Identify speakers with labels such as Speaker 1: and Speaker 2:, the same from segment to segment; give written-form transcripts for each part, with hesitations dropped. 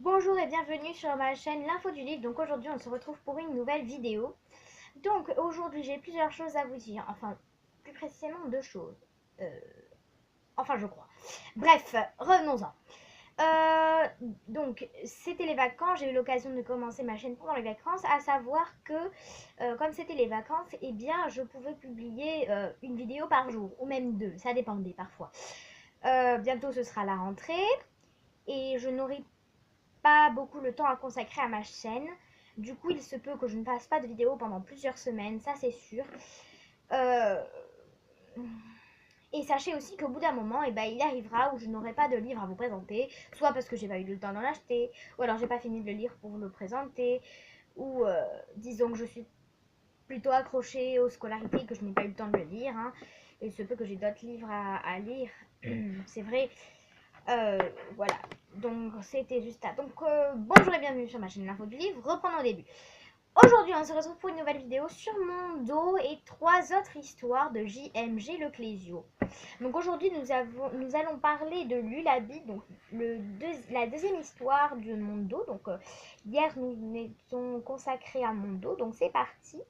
Speaker 1: Bonjour et bienvenue sur ma chaîne L'Info du Livre. Donc aujourd'hui on se retrouve pour une nouvelle vidéo. Donc aujourd'hui j'ai plusieurs choses à vous dire. Enfin, plus précisément deux choses. Enfin je crois. Bref, revenons-en. Euh, donc c'était les vacances. J'ai eu l'occasion de commencer ma chaîne pendant les vacances. À savoir que comme c'était les vacances, eh bien je pouvais publier une vidéo par jour. Ou même deux. Ça dépendait parfois. Bientôt ce sera la rentrée. Et je n'aurai pas beaucoup le temps à consacrer à ma chaîne. Du coup, il se peut que je ne fasse pas de vidéo pendant plusieurs semaines, ça c'est sûr. Euh, Et sachez aussi qu'au bout d'un moment, il arrivera où je n'aurai pas de livre à vous présenter, soit parce que j'ai pas eu le temps d'en acheter, ou alors j'ai pas fini de le lire pour vous le présenter, ou disons que je suis plutôt accrochée aux scolarités et que je n'ai pas eu le temps de le lire. Hein. Il se peut que j'ai d'autres livres à lire, c'est vrai. Euh, voilà, donc c'était juste ça. Donc bonjour et bienvenue sur ma chaîne L'Info du Livre. Reprenons au début. Aujourd'hui, on se retrouve pour une nouvelle vidéo sur mon dos et trois autres histoires de JMG Le Clésio. Donc aujourd'hui, nous allons parler de Lulabi, donc la deuxième histoire de mon dos. Donc hier, nous étions consacrés à mon dos, donc c'est parti.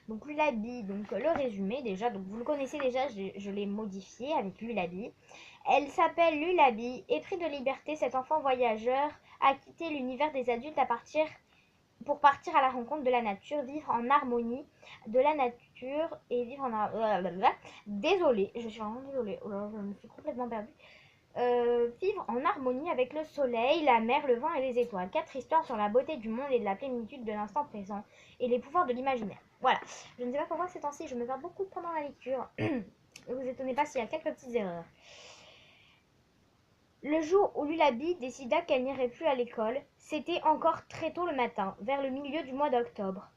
Speaker 1: Donc Lulabi, donc le résumé déjà, donc vous le connaissez déjà, je l'ai modifié avec Lulabi. Elle s'appelle Lulabi. Épris de liberté, cet enfant voyageur a quitté l'univers des adultes pour partir à la rencontre de la nature, vivre en harmonie de la nature et vivre en désolée, je suis vraiment désolée, oh là, je me suis complètement perdue. Vivre en harmonie avec le soleil, la mer, le vent et les étoiles. Quatre histoires sur la beauté du monde et de la plénitude de l'instant présent et les pouvoirs de l'imaginaire. Voilà. Je ne sais pas pourquoi ces temps-ci je me perds beaucoup pendant la lecture. Ne vous étonnez pas s'il y a quelques petites erreurs. Le jour où Lulabi décida qu'elle n'irait plus à l'école, c'était encore très tôt le matin, vers le milieu du mois d'octobre.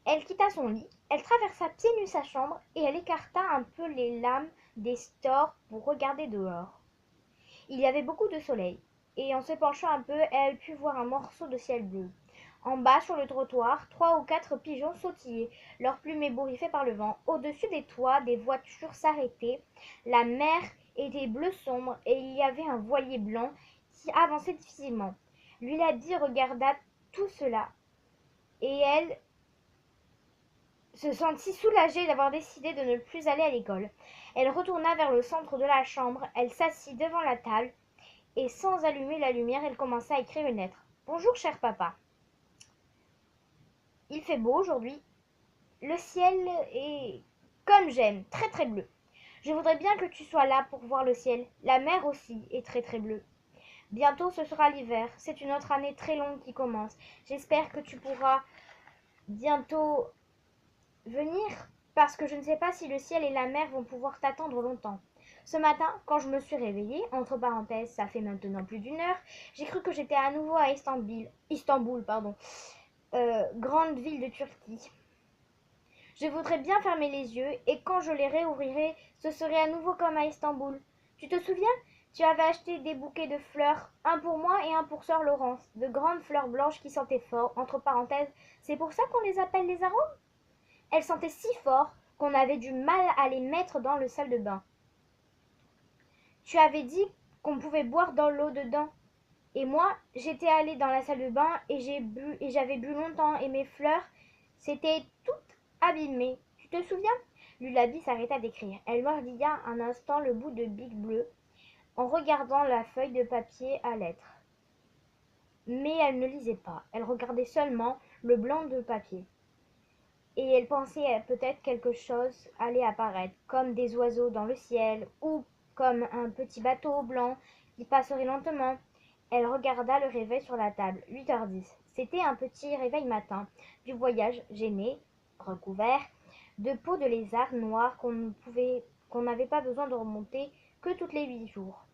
Speaker 1: Elle quitta son lit, elle traversa pieds nus sa chambre et elle écarta un peu les lames des stores pour regarder dehors. Il y avait beaucoup de soleil, et en se penchant un peu, elle put voir un morceau de ciel bleu. En bas, sur le trottoir, 3 ou 4 pigeons sautillaient, leurs plumes ébouriffées par le vent. Au-dessus des toits, des voitures s'arrêtaient. La mer était bleu sombre et il y avait un voilier blanc qui avançait difficilement. Lulabi regarda tout cela et elle se sentit soulagée d'avoir décidé de ne plus aller à l'école. Elle retourna vers le centre de la chambre, elle s'assit devant la table et sans allumer la lumière, elle commença à écrire une lettre. Bonjour cher papa. Il fait beau aujourd'hui. Le ciel est comme j'aime, très très bleu. Je voudrais bien que tu sois là pour voir le ciel. La mer aussi est très très bleue. Bientôt ce sera l'hiver. C'est une autre année très longue qui commence. J'espère que tu pourras bientôt venir parce que je ne sais pas si le ciel et la mer vont pouvoir t'attendre longtemps. Ce matin, quand je me suis réveillée, entre parenthèses, ça fait maintenant plus d'une heure, j'ai cru que j'étais à nouveau à Istanbul, grande ville de Turquie. Je voudrais bien fermer les yeux et quand je les réouvrirai, ce serait à nouveau comme à Istanbul. Tu te souviens? Tu avais acheté des bouquets de fleurs, un pour moi et un pour sœur Laurence, de grandes fleurs blanches qui sentaient fort, entre parenthèses. C'est pour ça qu'on les appelle les arômes? Elles sentaient si fort qu'on avait du mal à les mettre dans le salle de bain. Tu avais dit qu'on pouvait boire dans l'eau dedans. Et moi, j'étais allée dans la salle de bain et j'avais bu longtemps et mes fleurs s'étaient toutes abîmées. Tu te souviens? Lulabi s'arrêta d'écrire. Elle mordilla un instant le bout de bic bleu en regardant la feuille de papier à lettres. Mais elle ne lisait pas. Elle regardait seulement le blanc de papier. Et elle pensait à peut-être quelque chose allait apparaître, comme des oiseaux dans le ciel, ou comme un petit bateau blanc qui passerait lentement. Elle regarda le réveil sur la table. 8h10. C'était un petit réveil matin du voyage gêné, recouvert de peau de lézard noir qu'on n'avait pas besoin de remonter que toutes les 8 jours.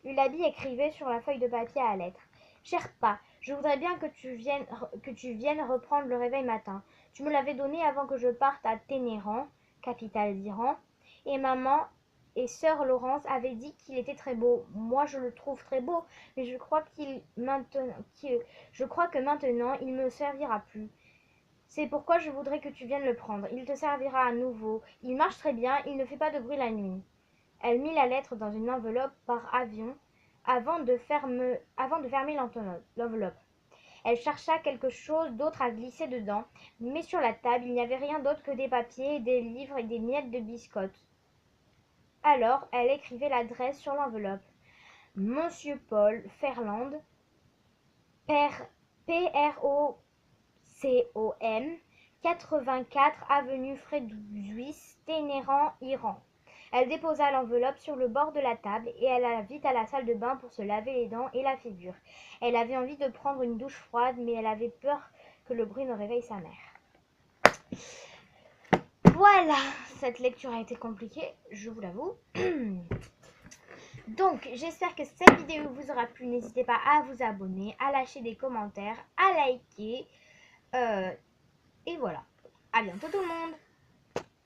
Speaker 1: Lulabi écrivait sur la feuille de papier à lettres. Cher Pa, je voudrais bien que tu viennes reprendre le réveil matin. Tu me l'avais donné avant que je parte à Téhéran, capitale d'Iran, et maman et sœur Laurence avaient dit qu'il était très beau. Moi, je le trouve très beau, mais je crois que maintenant, il ne me servira plus. C'est pourquoi je voudrais que tu viennes le prendre. Il te servira à nouveau. Il marche très bien, il ne fait pas de bruit la nuit. Elle mit la lettre dans une enveloppe par avion avant de fermer l'enveloppe. Elle chercha quelque chose d'autre à glisser dedans, mais sur la table, il n'y avait rien d'autre que des papiers, des livres et des miettes de biscottes. Alors, elle écrivait l'adresse sur l'enveloppe. Monsieur Paul Ferland, P-R-O-C-O-M, 84 avenue Frédouis, Téhéran, Iran. Elle déposa l'enveloppe sur le bord de la table et elle alla vite à la salle de bain pour se laver les dents et la figure. Elle avait envie de prendre une douche froide, mais elle avait peur que le bruit ne réveille sa mère. Voilà, cette lecture a été compliquée, je vous l'avoue. Donc, j'espère que cette vidéo vous aura plu. N'hésitez pas à vous abonner, à lâcher des commentaires, à liker. Et voilà. À bientôt tout le monde.